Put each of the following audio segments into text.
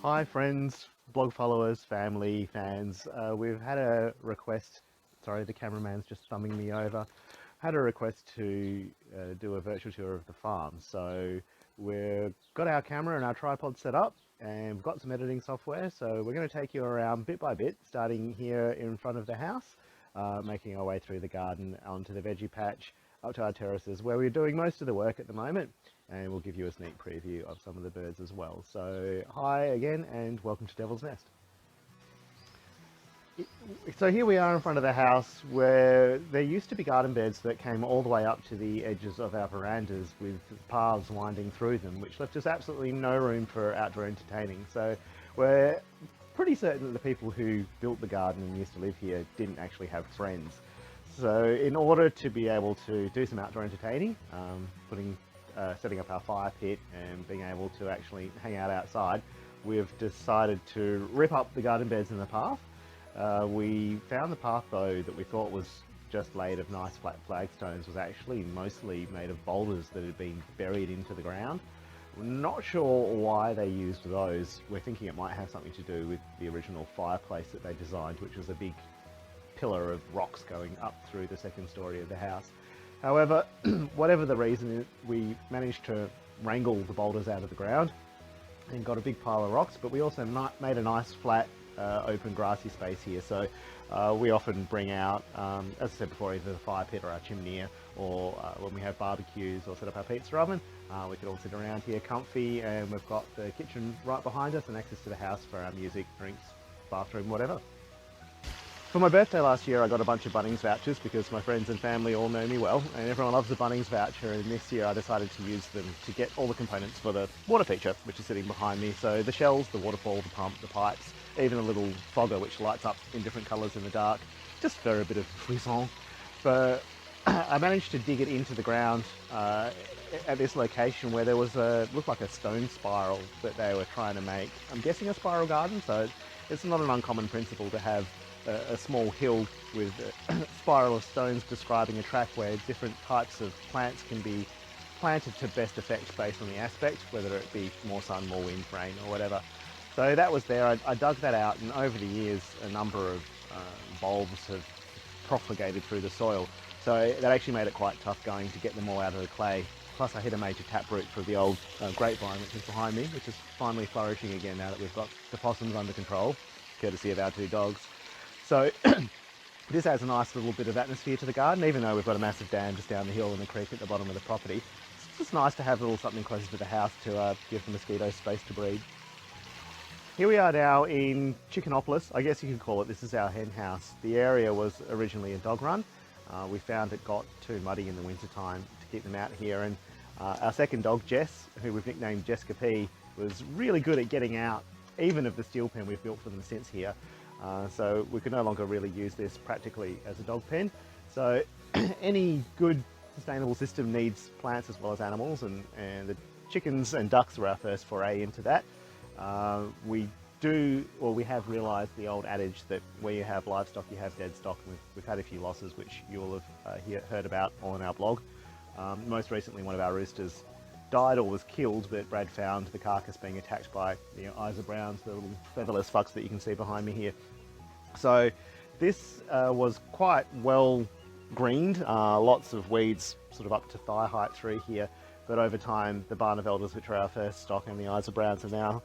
Hi friends, blog followers, family, fans. We've had a request, sorry the cameraman's just thumbing me over, had a request to do a virtual tour of the farm. So we've got our camera and our tripod set up and we've got some editing software. So we're going to take you around bit by bit, starting here in front of the house, making our way through the garden onto the veggie patch, up to our terraces where we're doing most of the work at the moment, and we'll give you a sneak preview of some of the birds as well. So hi again and welcome to Devil's Nest. So here we are in front of the house where there used to be garden beds that came all the way up to the edges of our verandas with paths winding through them, which left us absolutely no room for outdoor entertaining. So we're pretty certain that the people who built the garden and used to live here didn't actually have friends. So in order to be able to do some outdoor entertaining, setting up our fire pit and being able to actually hang out outside, we've decided to rip up the garden beds in the path. We found the path though that we thought was just laid of nice flat flagstones was actually mostly made of boulders that had been buried into the ground. We're not sure why they used those. We're thinking it might have something to do with the original fireplace that they designed, which was a big pillar of rocks going up through the second story of the house. However, whatever the reason, we managed to wrangle the boulders out of the ground and got a big pile of rocks, but we also made a nice flat open grassy space here. So we often bring out, as I said before, either the fire pit or our chimney, or when we have barbecues or set up our pizza oven, we could all sit around here comfy, and we've got the kitchen right behind us and access to the house for our music, drinks, bathroom, whatever. For my birthday last year, I got a bunch of Bunnings vouchers because my friends and family all know me well, and everyone loves a Bunnings voucher. And this year, I decided to use them to get all the components for the water feature, which is sitting behind me. So the shells, the waterfall, the pump, the pipes, even a little fogger which lights up in different colours in the dark, just for a bit of frisson. But I managed to dig it into the ground at this location where there was looked like a stone spiral that they were trying to make. I'm guessing a spiral garden, so it's not an uncommon principle to have a small hill with a spiral of stones describing a track where different types of plants can be planted to best effect based on the aspect, whether it be more sun, more wind, rain, or whatever. So that was there. I dug that out, and over the years, a number of bulbs have propagated through the soil. So that actually made it quite tough going to get them all out of the clay. Plus, I hit a major taproot for the old grapevine, which is behind me, which is finally flourishing again now that we've got the possums under control, courtesy of our two dogs. So this adds a nice little bit of atmosphere to the garden, even though we've got a massive dam just down the hill and a creek at the bottom of the property. It's just nice to have a little something closer to the house to give the mosquitoes space to breed. Here we are now in Chickenopolis, I guess you could call it. This is our hen house. The area was originally a dog run. We found it got too muddy in the winter time to keep them out here, and our second dog, Jess, who we've nicknamed Jessica P, was really good at getting out, even of the steel pen we've built for them since here. So we could no longer really use this practically as a dog pen. So any good sustainable system needs plants as well as animals, and the chickens and ducks were our first foray into that. We have realised the old adage that where you have livestock, you have dead stock. We've had a few losses, which you'll have heard about on our blog. Most recently, one of our roosters died or was killed, but Brad found the carcass being attacked by the Isa Browns, the little featherless fucks that you can see behind me here. So this was quite well greened, lots of weeds sort of up to thigh height through here, but over time the Barnevelders, which are our first stock, and the Isa Browns have now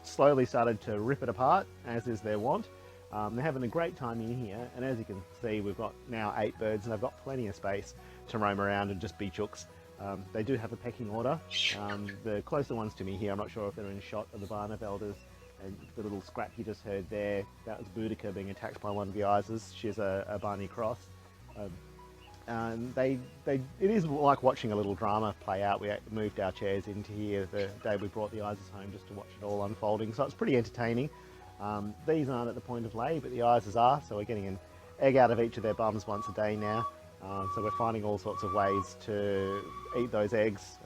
slowly started to rip it apart, as is their wont. They're having a great time in here, and as you can see, we've got now 8 birds and they've got plenty of space to roam around and just be chooks. They do have a pecking order. The closer ones to me here, I'm not sure if they're in shot of the Barnevelders, and the little scrap you just heard there, that was Boudica being attacked by one of the Isas. She's a Barney cross. And it is like watching a little drama play out. We moved our chairs into here the day we brought the Isas home just to watch it all unfolding, so it's pretty entertaining. These aren't at the point of lay, but the Isas are, so we're getting an egg out of each of their bums once a day now. So we're finding all sorts of ways to eat those eggs,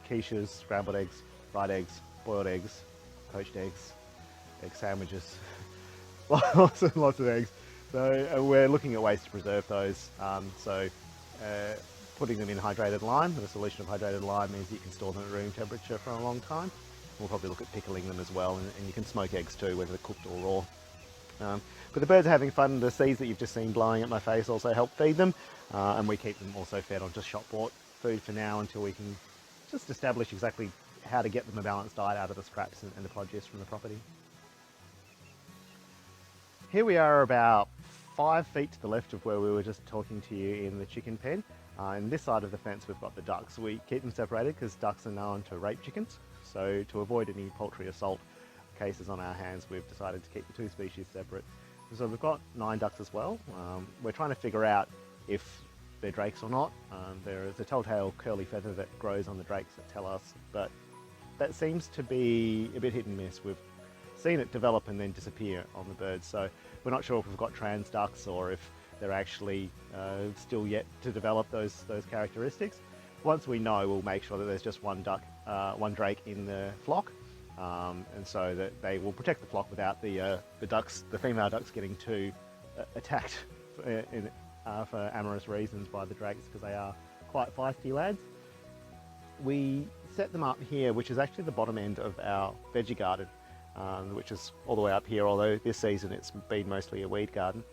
quiches, scrambled eggs, fried eggs, boiled eggs, poached eggs, egg sandwiches, lots of eggs. So we're looking at ways to preserve those. Putting them in hydrated lime. The solution of hydrated lime means you can store them at room temperature for a long time. We'll probably look at pickling them as well, and you can smoke eggs too, whether they're cooked or raw. But the birds are having fun. The seeds that you've just seen blowing at my face also help feed them, and we keep them also fed on just shop bought food for now until we can just establish exactly how to get them a balanced diet out of the scraps and the produce from the property. Here we are about 5 feet to the left of where we were just talking to you in the chicken pen. On this side of the fence we've got the ducks. We keep them separated because ducks are known to rape chickens. So to avoid any poultry assault cases on our hands, we've decided to keep the two species separate. So we've got 9 ducks as well. We're trying to figure out if they're drakes or not. There is a telltale curly feather that grows on the drakes that tell us, but that seems to be a bit hit and miss. We've seen it develop and then disappear on the birds, so we're not sure if we've got trans ducks or if they're actually still yet to develop those characteristics. Once we know, we'll make sure that there's just one drake in the flock, and so that they will protect the flock without the female ducks getting too attacked for amorous reasons by the drakes, because they are quite feisty lads. We set them up here, which is actually the bottom end of our veggie garden, which is all the way up here, although this season it's been mostly a weed garden.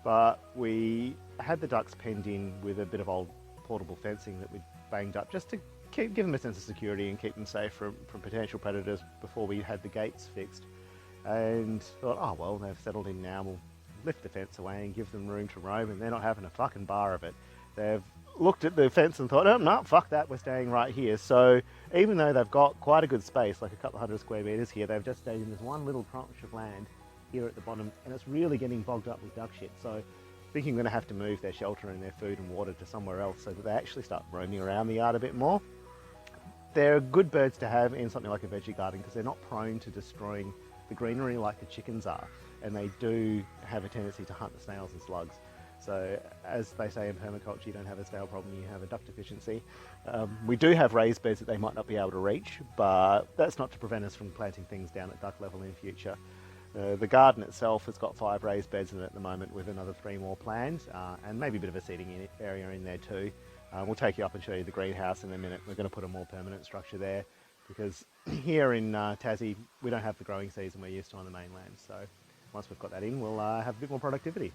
But we had the ducks penned in with a bit of old portable fencing that we banged up just to give them a sense of security and keep them safe from potential predators before we had the gates fixed. And thought, oh well, they've settled in now, we'll lift the fence away and give them room to roam, and they're not having a fucking bar of it. They've looked at the fence and thought, oh no, fuck that, we're staying right here. So even though they've got quite a good space, like a couple of 100 square metres here, they've just stayed in this one little tranche of land here at the bottom, and it's really getting bogged up with duck shit. So I think I'm going to have to move their shelter and their food and water to somewhere else so that they actually start roaming around the yard a bit more. They're good birds to have in something like a veggie garden because they're not prone to destroying the greenery like the chickens are, and they do have a tendency to hunt the snails and slugs. So as they say in permaculture, you don't have a snail problem, you have a duck deficiency. We do have raised beds that they might not be able to reach, but that's not to prevent us from planting things down at duck level in future. The garden itself has got 5 raised beds in it at the moment, with another 3 more planned, and maybe a bit of a seating area in there too. We'll take you up and show you the greenhouse in a minute. We're going to put a more permanent structure there because here in Tassie we don't have the growing season we're used to on the mainland. So once we've got that in, we'll have a bit more productivity.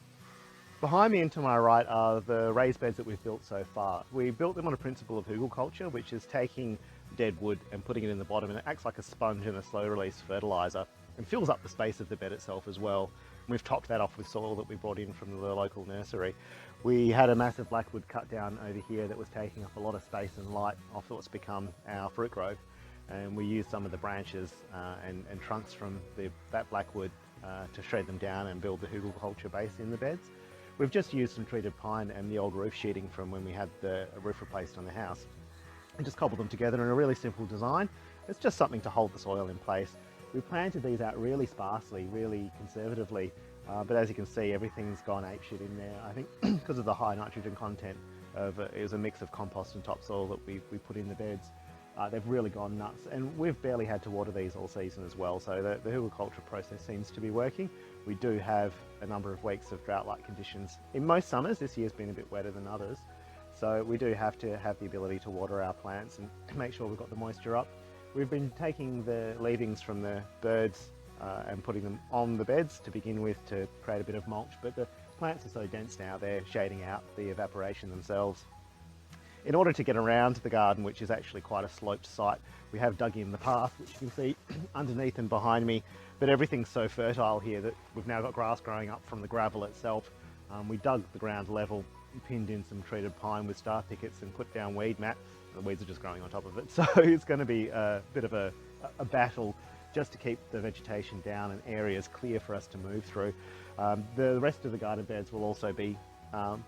Behind me and to my right are the raised beds that we've built so far. We built them on a principle of hugelkultur, which is taking dead wood and putting it in the bottom, and it acts like a sponge and a slow release fertiliser and fills up the space of the bed itself as well. And we've topped that off with soil that we brought in from the local nursery. We had a massive blackwood cut down over here that was taking up a lot of space and light off what's become our fruit grove, and we used some of the branches and trunks from that blackwood to shred them down and build the hugelkultur base in the beds. We've just used some treated pine and the old roof sheeting from when we had the roof replaced on the house, and just cobbled them together in a really simple design. It's just something to hold the soil in place. We planted these out really sparsely, really conservatively, but as you can see, everything's gone apeshit in there. I think because of the high nitrogen content it was a mix of compost and topsoil that we put in the beds. They've really gone nuts, and we've barely had to water these all season as well, so the hugelkultur process seems to be working. We do have a number of weeks of drought-like conditions. In most summers, this year's been a bit wetter than others, so we do have to have the ability to water our plants and make sure we've got the moisture up. We've been taking the leavings from the birds and putting them on the beds to begin with to create a bit of mulch, but the plants are so dense now they're shading out the evaporation themselves. In order to get around the garden, which is actually quite a sloped site, we have dug in the path, which you can see underneath and behind me, but everything's so fertile here that we've now got grass growing up from the gravel itself. We dug the ground level, pinned in some treated pine with star pickets and put down weed mat. The weeds are just growing on top of it, so it's going to be a bit of a battle just to keep the vegetation down and areas clear for us to move through. The rest of the garden beds will also be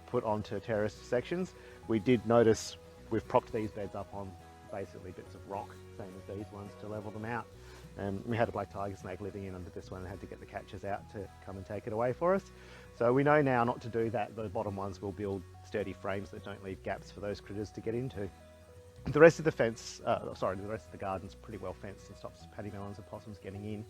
put onto terraced sections. We did notice we've propped these beds up on basically bits of rock, same as these ones, to level them out. We had a black tiger snake living in under this one and had to get the catchers out to come and take it away for us. So we know now not to do that. The bottom ones will build sturdy frames that don't leave gaps for those critters to get into. The rest of the fence, the rest of the garden's pretty well fenced and stops paddymellons and possums getting in. And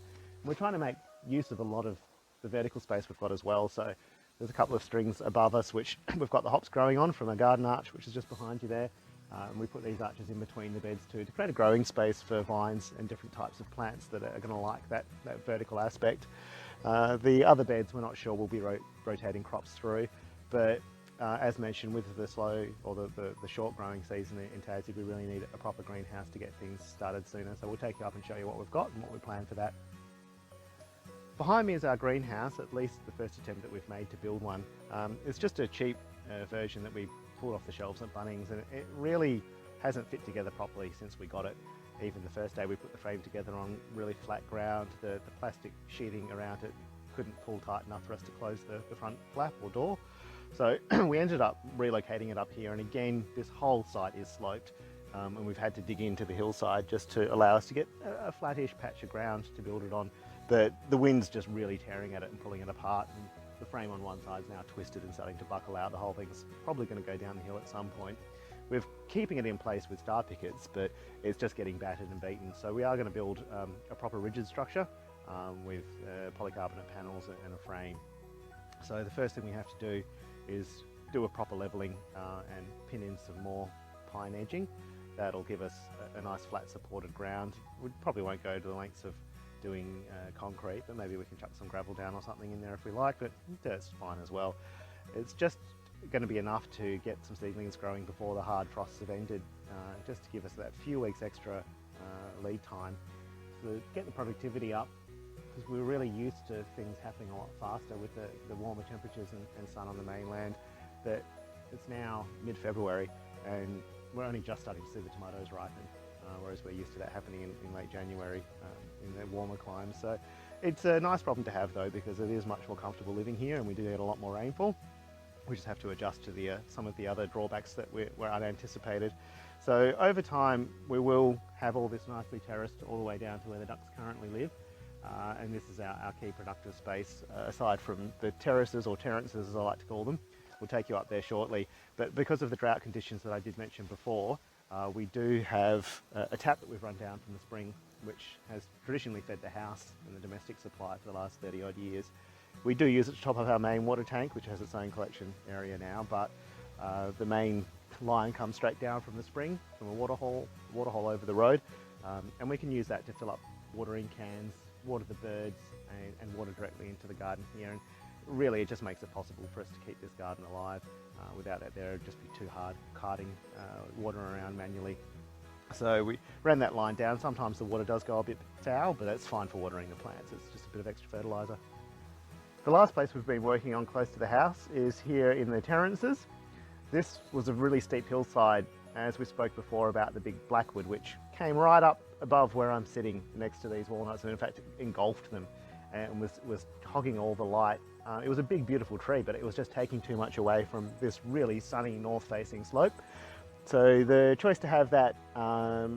we're trying to make use of a lot of the vertical space we've got as well. So there's a couple of strings above us which we've got the hops growing on from a garden arch, which is just behind you there. And we put these arches in between the beds too to create a growing space for vines and different types of plants that are going to like that vertical aspect. The other beds we're not sure we'll be rotating crops through, but as mentioned, with the slow or the short growing season in Tassie, we really need a proper greenhouse to get things started sooner. So we'll take you up and show you what we've got and what we plan for that. Behind me is our greenhouse, at least the first attempt that we've made to build one. It's just a cheap version that we pulled off the shelves at Bunnings, and it really hasn't fit together properly since we got it. Even the first day we put the frame together on really flat ground, the plastic sheeting around it couldn't pull tight enough for us to close the front flap or door. So we ended up relocating it up here, and again this whole site is sloped, and we've had to dig into the hillside just to allow us to get a flattish patch of ground to build it on. The wind's just really tearing at it and pulling it apart, and the frame on one side is now twisted and starting to buckle out. The whole thing's probably going to go down the hill at some point. We're keeping it in place with star pickets, but it's just getting battered and beaten. So we are going to build a proper rigid structure with polycarbonate panels and a frame. So the first thing we have to do is do a proper levelling and pin in some more pine edging. That'll give us a nice flat supported ground. We probably won't go to the lengths of doing concrete, but maybe we can chuck some gravel down or something in there if we like, but dirt's fine as well. It's just going to be enough to get some seedlings growing before the hard frosts have ended, just to give us that few weeks extra lead time to get the productivity up, because we were really used to things happening a lot faster with the warmer temperatures and sun on the mainland. That it's now mid-February and we're only just starting to see the tomatoes ripen, whereas we're used to that happening in late January in the warmer climes. So it's a nice problem to have though, because it is much more comfortable living here and we do get a lot more rainfall. We just have to adjust to the some of the other drawbacks that were unanticipated. So over time we will have all this nicely terraced all the way down to where the ducks currently live. And this is our key productive space, aside from the terraces, or terraces as I like to call them. We'll take you up there shortly. But because of the drought conditions that I did mention before, we do have a tap that we've run down from the spring, which has traditionally fed the house and the domestic supply for the last 30 odd years. We do use it to top up our main water tank, which has its own collection area now, but the main line comes straight down from the spring, from a water hole over the road, and we can use that to fill up watering cans, water the birds, and water directly into the garden here. And really it just makes it possible for us to keep this garden alive without it there. It'd just be too hard carting water around manually. So we ran that line down. Sometimes the water does go a bit foul, but that's fine for watering the plants. It's just a bit of extra fertiliser. The last place we've been working on close to the house is here in the terraces. This was a really steep hillside, as we spoke before about the big blackwood, which came right up above where I'm sitting next to these walnuts, and in fact engulfed them and was hogging all the light. It was a big beautiful tree, but it was just taking too much away from this really sunny north facing slope. So the choice to have that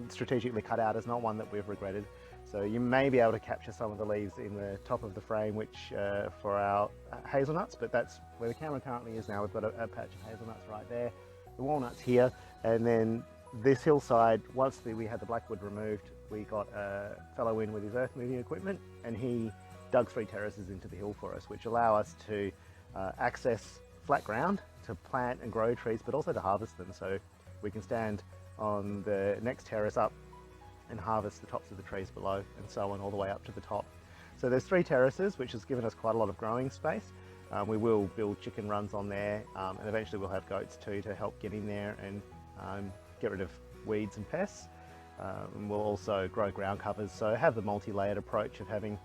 strategically cut out is not one that we've regretted. So you may be able to capture some of the leaves in the top of the frame, which for our hazelnuts, but that's where the camera currently is now. We've got a patch of hazelnuts right there, the walnuts here, and then this hillside, once we had the blackwood removed, we got a fellow in with his earth moving equipment, and he dug 3 terraces into the hill for us, which allow us to access flat ground to plant and grow trees, but also to harvest them. So we can stand on the next terrace up and harvest the tops of the trees below, and so on all the way up to the top. So there's 3 terraces, which has given us quite a lot of growing space. We will build chicken runs on there, and eventually we'll have goats too to help get in there and get rid of weeds and pests. And we'll also grow ground covers, so have the multi-layered approach of having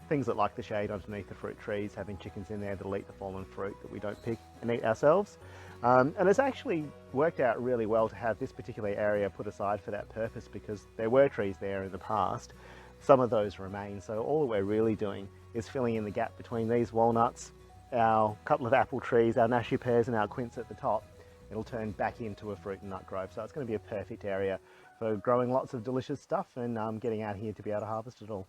things that like the shade underneath the fruit trees, having chickens in there that'll eat the fallen fruit that we don't pick and eat ourselves. And it's actually worked out really well to have this particular area put aside for that purpose, because there were trees there in the past. Some of those remain, so all that we're really doing is filling in the gap between these walnuts, our couple of apple trees, our Nashu pears and our quince at the top. It'll turn back into a fruit and nut grove, so it's going to be a perfect area for growing lots of delicious stuff and getting out here to be able to harvest it all.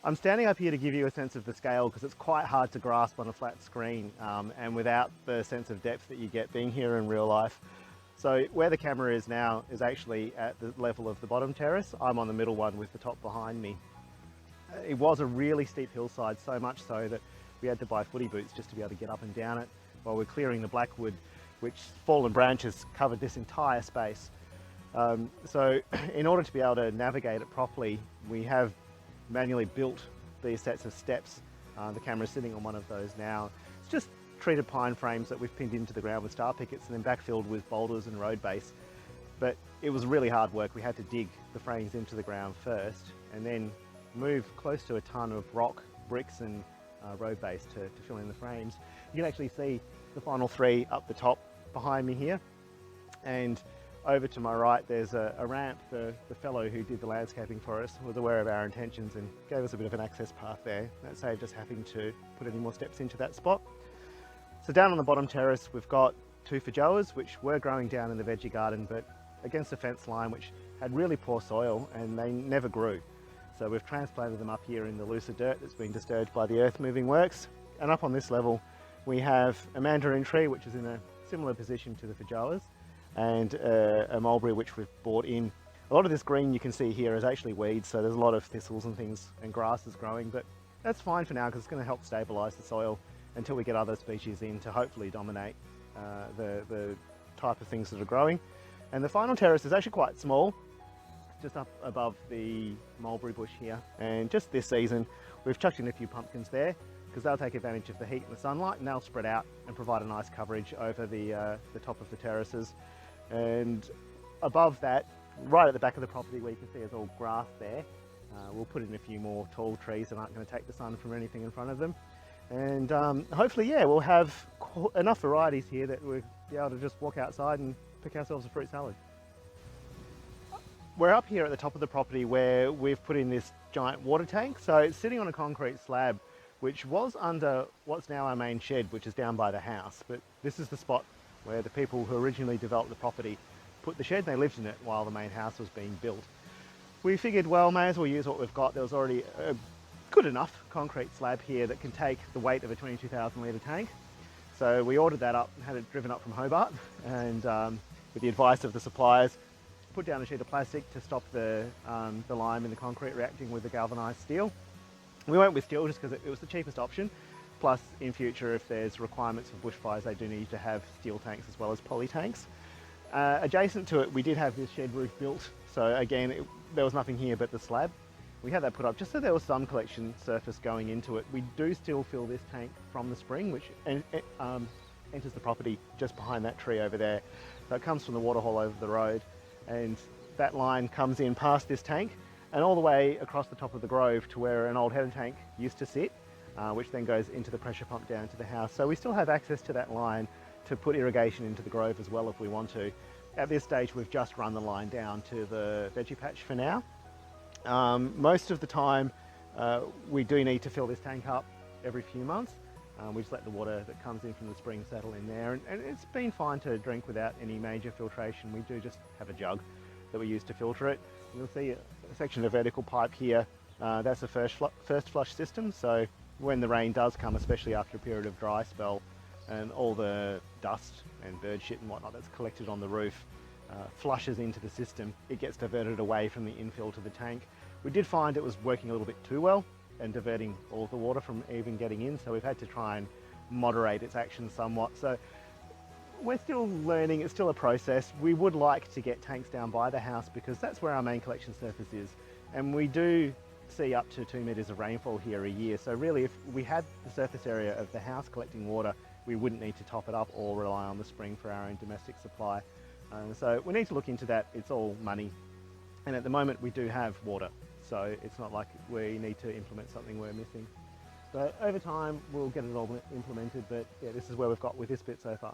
I'm standing up here to give you a sense of the scale, because it's quite hard to grasp on a flat screen and without the sense of depth that you get being here in real life. So where the camera is now is actually at the level of the bottom terrace. I'm on the middle one with the top behind me. It was a really steep hillside, so much so that we had to buy footy boots just to be able to get up and down it while we're clearing the blackwood, which fallen branches covered this entire space. So in order to be able to navigate it properly, we have manually built these sets of steps. The camera's sitting on one of those now. It's just treated pine frames that we've pinned into the ground with star pickets and then backfilled with boulders and road base. But it was really hard work. We had to dig the frames into the ground first and then move close to a ton of rock, bricks and road base to fill in the frames. You can actually see the final three up the top behind me here. And over to my right, there's a ramp. The fellow who did the landscaping for us was aware of our intentions and gave us a bit of an access path there. That saved us having to put any more steps into that spot. So down on the bottom terrace, we've got 2 feijoas, which were growing down in the veggie garden, but against a fence line, which had really poor soil and they never grew. So we've transplanted them up here in the looser dirt that's been disturbed by the earth moving works. And up on this level, we have a mandarin tree, which is in a similar position to the feijoas, and a mulberry which we've brought in. A lot of this green you can see here is actually weeds, so there's a lot of thistles and things and grasses growing, but that's fine for now because it's going to help stabilise the soil until we get other species in to hopefully dominate the type of things that are growing. And the final terrace is actually quite small, just up above the mulberry bush here. And just this season, we've chucked in a few pumpkins there because they'll take advantage of the heat and the sunlight and they'll spread out and provide a nice coverage over the top of the terraces. And above that, right at the back of the property where you can see there's all grass there, we'll put in a few more tall trees that aren't going to take the sun from anything in front of them. And hopefully, yeah, we'll have enough varieties here that we'll be able to just walk outside and pick ourselves a fruit salad. We're up here at the top of the property where we've put in this giant water tank. So it's sitting on a concrete slab, which was under what's now our main shed, which is down by the house. But this is the spot where the people who originally developed the property put the shed and they lived in it while the main house was being built. We figured, well, may as well use what we've got. There was already a good enough concrete slab here that can take the weight of a 22,000 litre tank. So we ordered that up and had it driven up from Hobart, and with the advice of the suppliers, put down a sheet of plastic to stop the lime in the concrete reacting with the galvanised steel. We went with steel just because it was the cheapest option. Plus, in future, if there's requirements for bushfires, they do need to have steel tanks as well as poly tanks. Adjacent to it, we did have this shed roof built. So again, there was nothing here but the slab. We had that put up just so there was some collection surface going into it. We do still fill this tank from the spring, which enters the property just behind that tree over there. So it comes from the waterhole over the road, and that line comes in past this tank and all the way across the top of the grove to where an old header tank used to sit, which then goes into the pressure pump down to the house. So we still have access to that line to put irrigation into the grove as well if we want to. At this stage, we've just run the line down to the veggie patch for now. Most of the time, we do need to fill this tank up every few months. We just let the water that comes in from the spring settle in there, and it's been fine to drink without any major filtration. We do just have a jug that we use to filter it. You'll see a section of vertical pipe here. That's a first flush system, so when the rain does come, especially after a period of dry spell, and all the dust and bird shit and whatnot that's collected on the roof flushes into the system, it gets diverted away from the infill to the tank. We did find it was working a little bit too well and diverting all the water from even getting in, so we've had to try and moderate its action somewhat. So we're still learning, it's still a process. We would like to get tanks down by the house because that's where our main collection surface is, and we do see up to 2 metres of rainfall here a year. So really, if we had the surface area of the house collecting water, we wouldn't need to top it up or rely on the spring for our own domestic supply. So we need to look into that. It's all money, and at the moment we do have water, so it's not like we need to implement something we're missing. So over time we'll get it all implemented, but yeah, this is where we've got with this bit so far.